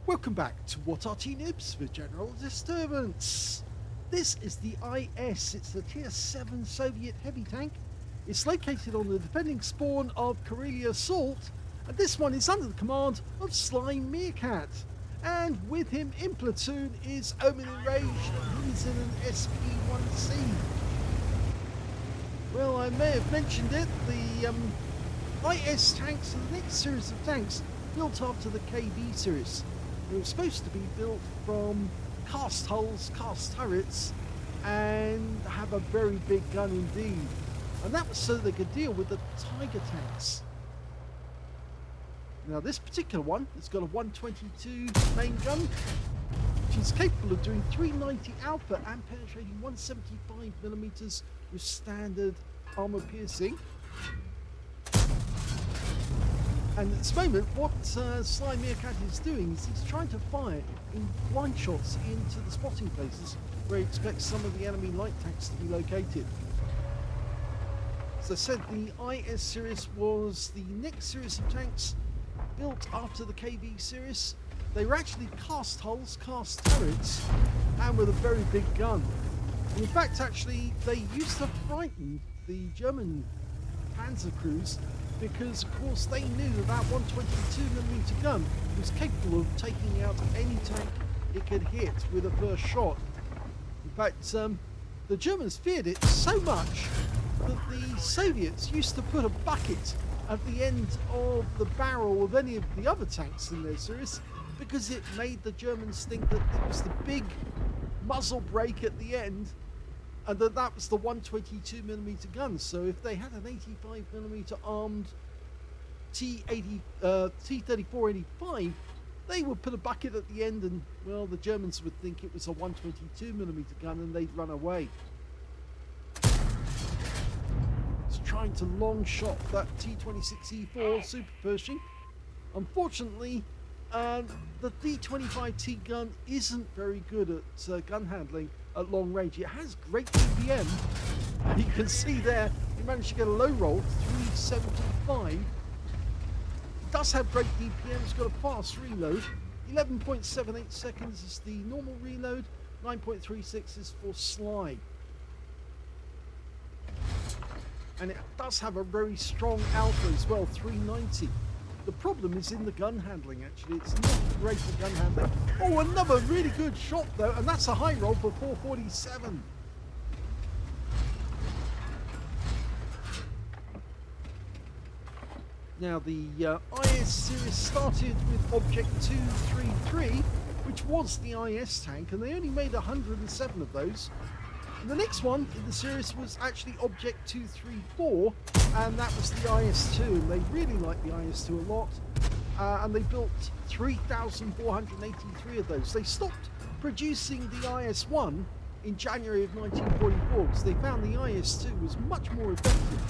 Welcome back to What Arty Noobs for General Disturbance. This is the IS, it's the Tier 7 Soviet heavy tank. It's located on the defending spawn of Karelia Assault, and this one is under the command of SlyMeerkat. And with him in platoon is Omen Enraged, and he's in an SKIL1C. Well, I may have mentioned it, the IS tanks are the next series of tanks built after the KV series. They were supposed to be built from cast hulls, cast turrets, and have a very big gun indeed. And that was so they could deal with the Tiger tanks. Now this particular one has got a 122 main gun, which is capable of doing 390 output and penetrating 175mm with standard armor piercing. And at this moment, what SlyMeerkat is doing is he's trying to fire in blind shots into the spotting places where he expects some of the enemy light tanks to be located. As I said, the IS series was the next series of tanks built after the KV series. They were actually cast hulls, cast turrets, and with a very big gun. And in fact, actually, they used to frighten the German Panzer crews, because of course they knew that 122mm gun was capable of taking out any tank it could hit with a first shot. In fact, the Germans feared it so much that the Soviets used to put a bucket at the end of the barrel of any of the other tanks in their series, because it made the Germans think that it was the big muzzle brake at the end, and that was the 122mm gun. So if they had an 85mm armed T-34-85, they would put a bucket at the end, and well, the Germans would think it was a 122mm gun and they'd run away. It's trying to long shot that T-26E4 Super Pershing. Unfortunately, the D25T gun isn't very good at gun handling at long range. It has great DPM. You can see there, he managed to get a low roll, 375. It does have great DPM, it's got a fast reload. 11.78 seconds is the normal reload, 9.36 is for Sly. And it does have a very strong alpha as well, 390. The problem is in the gun handling, actually. It's not great for gun handling. Oh, another really good shot, though, and that's a high roll for 447. Now, the IS series started with Object 233, which was the IS tank, and they only made 107 of those. And the next one in the series was actually Object 234, and that was the IS-2, and they really liked the IS-2 a lot, and they built 3,483 of those. They stopped producing the IS-1 in January of 1944 because they found the IS-2 was much more effective.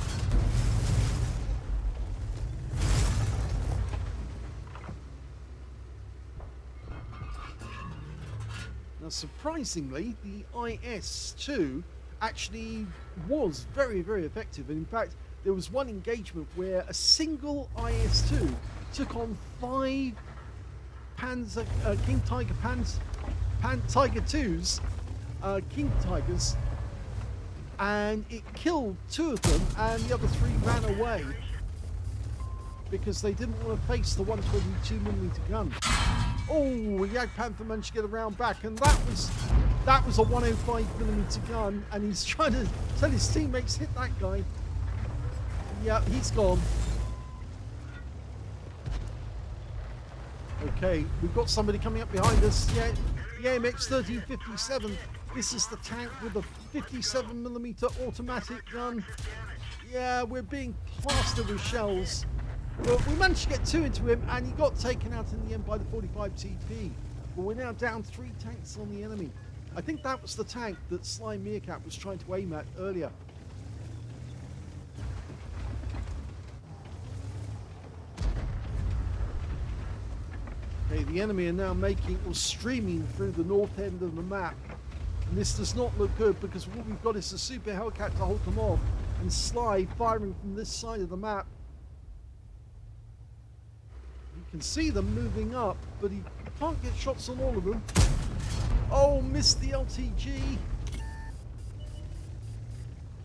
Now, surprisingly, the IS-2 actually was very, very effective. And in fact, there was one engagement where a single IS-2 took on 5 Panzer King Tiger Tiger 2s, King Tigers, and it killed 2 of them, and the other 3 ran away because they didn't want to face the 122mm gun. Oh, Jagdpanther managed to get around back, and that was a 105mm gun, and he's trying to tell his teammates, hit that guy. Yeah, he's gone. Okay, we've got somebody coming up behind us. Yeah, the AMX 1357. This is the tank with the 57mm automatic gun. Yeah, we're being plastered with shells. Well, we managed to get 2 into him, and he got taken out in the end by the 45 TP. But we're now down 3 tanks on the enemy. I think that was the tank that SlyMeerkat was trying to aim at earlier. Okay, the enemy are now streaming through the north end of the map. And this does not look good, because what we've got is a Super Hellcat to hold them off, and Sly firing from this side of the map. can see them moving up, but he can't get shots on all of them. Oh, missed the LTG.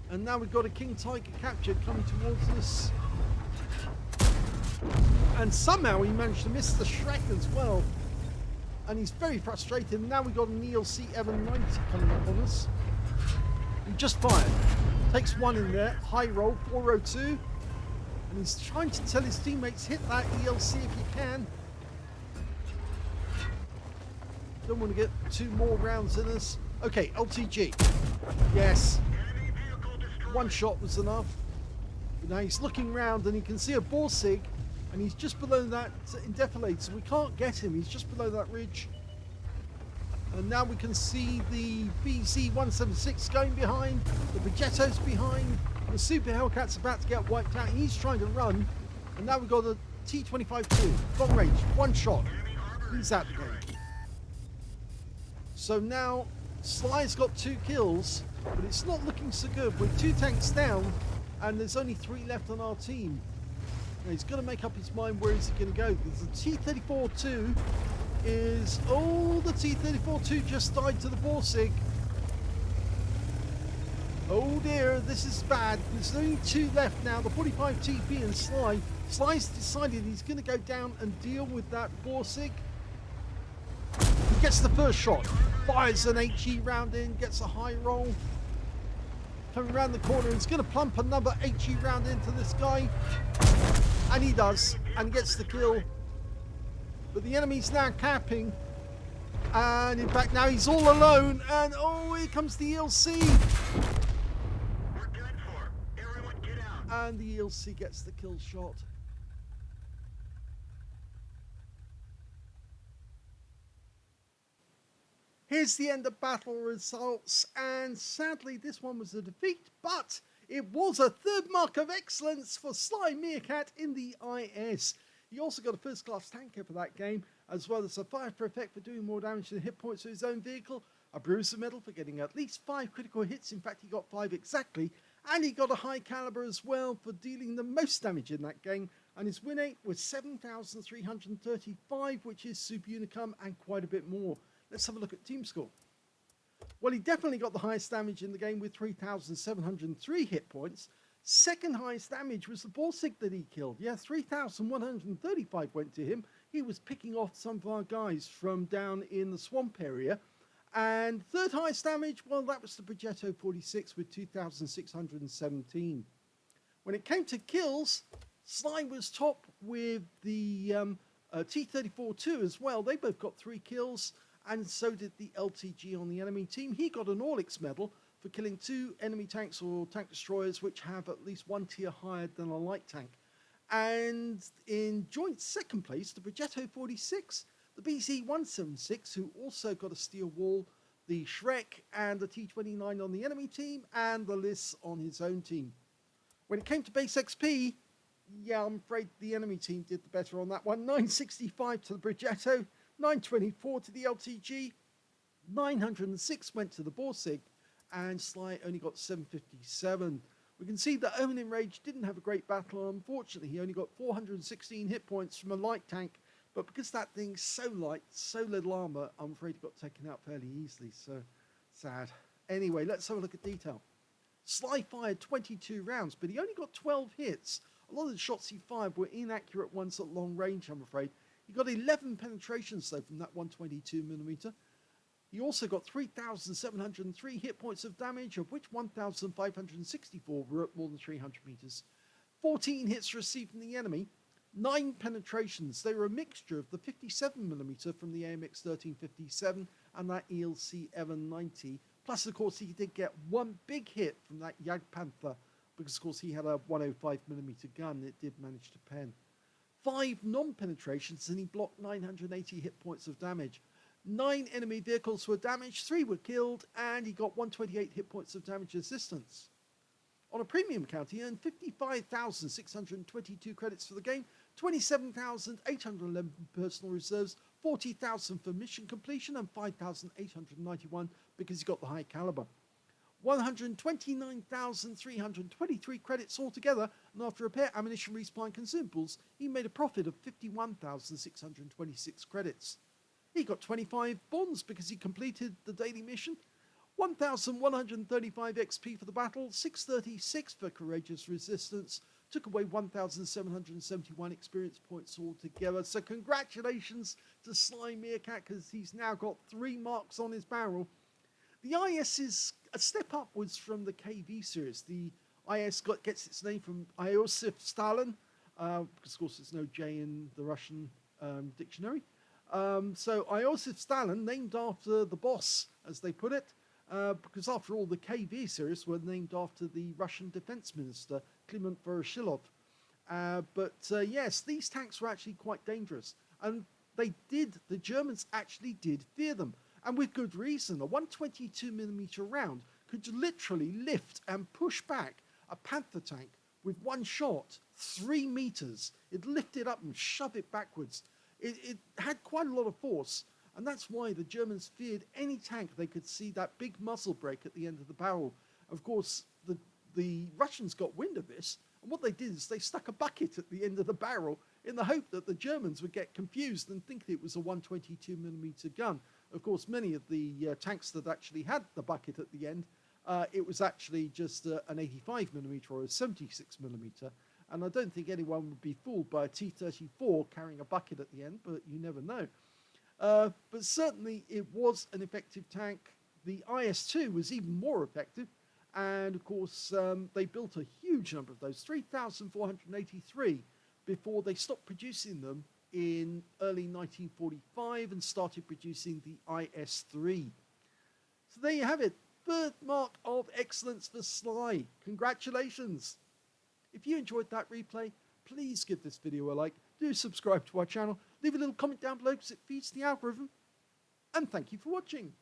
And now we've got a King Tiger capture coming towards us. And somehow he managed to miss the Shrek as well. And he's very frustrated. Now we've got an ELC790 coming up on us. He just fired. Takes one in there. High roll, 402. And he's trying to tell his teammates, hit that ELC if you can. Don't want to get 2 more rounds in us. Okay, LTG. Yes. One shot was enough. But now he's looking round and he can see a Borsig. And he's just below that defilade, so we can't get him. He's just below that ridge. And now we can see the BZ-176 going behind. The Progetto's behind. The Super Hellcat's about to get wiped out. He's trying to run. And now we've got a T-25-2. Long range. One shot. He's out the game. So now Sly's got 2 kills. But it's not looking so good. We're 2 tanks down. And there's only 3 left on our team. Now he's got to make up his mind where is he going to go. The T-34-2 is... Oh, the T-34-2 just died to the Borsig. Oh dear, this is bad. There's only 2 left now. The 45 TP and Sly. Sly's decided he's going to go down and deal with that Borsig. He gets the first shot. Fires an HE round in. Gets a high roll. Coming around the corner. He's going to plump another HE round into this guy. And he does, and gets the kill. But the enemy's now capping. And in fact, now he's all alone. And oh, here comes the ELC. We're done for. Everyone get out. And the ELC gets the kill shot. Here's the end of battle results. And sadly, this one was a defeat, but it was a 3rd mark of excellence for SlyMeerkat in the IS. He also got a first-class tanker for that game, as well as a fire for effect for doing more damage than hit points to his own vehicle, a bruiser medal for getting at least 5 critical hits. In fact, he got 5 exactly, and he got a high caliber as well for dealing the most damage in that game. And his win rate was 7,335, which is super unicum and quite a bit more. Let's have a look at team score. Well, he definitely got the highest damage in the game with 3,703 hit points. Second highest damage was the Borsig that he killed. Yeah, 3,135 went to him. He was picking off some of our guys from down in the swamp area. And third highest damage, well, that was the Progetto 46 with 2,617. When it came to kills, Sly was top with the T-34-2 as well. They both got 3 kills. And so did the LTG on the enemy team. He got an All-X medal for killing 2 enemy tanks or tank destroyers which have at least 1 tier higher than a light tank. And in joint second place, the Progetto 46, the BZ-176, who also got a steel wall, the Shrek and the T-29 on the enemy team, and the Liss on his own team. When it came to base XP, yeah, I'm afraid the enemy team did the better on that one. 965 to the Progetto. 924 to the LTG, 906 went to the Borsig, and Sly only got 757. We can see that Omen Enraged didn't have a great battle. Unfortunately, he only got 416 hit points from a light tank, but because that thing's so light, so little armor, I'm afraid he got taken out fairly easily, so sad. Anyway, let's have a look at detail. Sly fired 22 rounds, but he only got 12 hits. A lot of the shots he fired were inaccurate ones at long range, I'm afraid. He got 11 penetrations, though, from that 122mm. He also got 3,703 hit points of damage, of which 1,564 were at more than 300 meters. 14 hits received from the enemy, 9 penetrations. They were a mixture of the 57mm from the AMX 1357 and that ELC790. Plus, of course, he did get 1 big hit from that Jagdpanther, because, of course, he had a 105mm gun. It did manage to pen. 5 non-penetrations, and he blocked 980 hit points of damage. 9 enemy vehicles were damaged, 3 were killed, and he got 128 hit points of damage assistance. On a premium account, he earned 55,622 credits for the game, 27,811 personal reserves, 40,000 for mission completion, and 5,891 because he got the high caliber. 129,323 credits altogether, and after repair, ammunition, resupply and consumables, he made a profit of 51,626 credits. He got 25 bonds because he completed the daily mission, 1,135 XP for the battle, 636 for courageous resistance, took away 1,771 experience points altogether. So congratulations to SlyMeerkat, because he's now got 3 marks on his barrel. The IS is a step upwards from the KV series. The IS gets its name from Iosif Stalin, because of course there's no J in the Russian dictionary. So Iosif Stalin, named after the boss, as they put it, because after all, the KV series were named after the Russian defense minister, Kliment Voroshilov. Yes, these tanks were actually quite dangerous. And the Germans actually did fear them. And with good reason. A 122mm round could literally lift and push back a Panther tank with one shot, 3 meters. It lifted up and shoved it backwards. It had quite a lot of force. And that's why the Germans feared any tank they could see that big muzzle brake at the end of the barrel. Of course, the Russians got wind of this, and what they did is they stuck a bucket at the end of the barrel in the hope that the Germans would get confused and think it was a 122mm gun. Of course, many of the tanks that actually had the bucket at the end, it was actually just an 85mm or a 76mm, and I don't think anyone would be fooled by a T-34 carrying a bucket at the end, but you never know. But certainly it was an effective tank. The IS-2 was even more effective, and of course they built a huge number of those, 3,483, before they stopped producing them in early 1945 and started producing the IS-3. So there you have it, third mark of excellence for Sly. Congratulations! If you enjoyed that replay, please give this video a like, do subscribe to our channel, leave a little comment down below because it feeds the algorithm, and thank you for watching.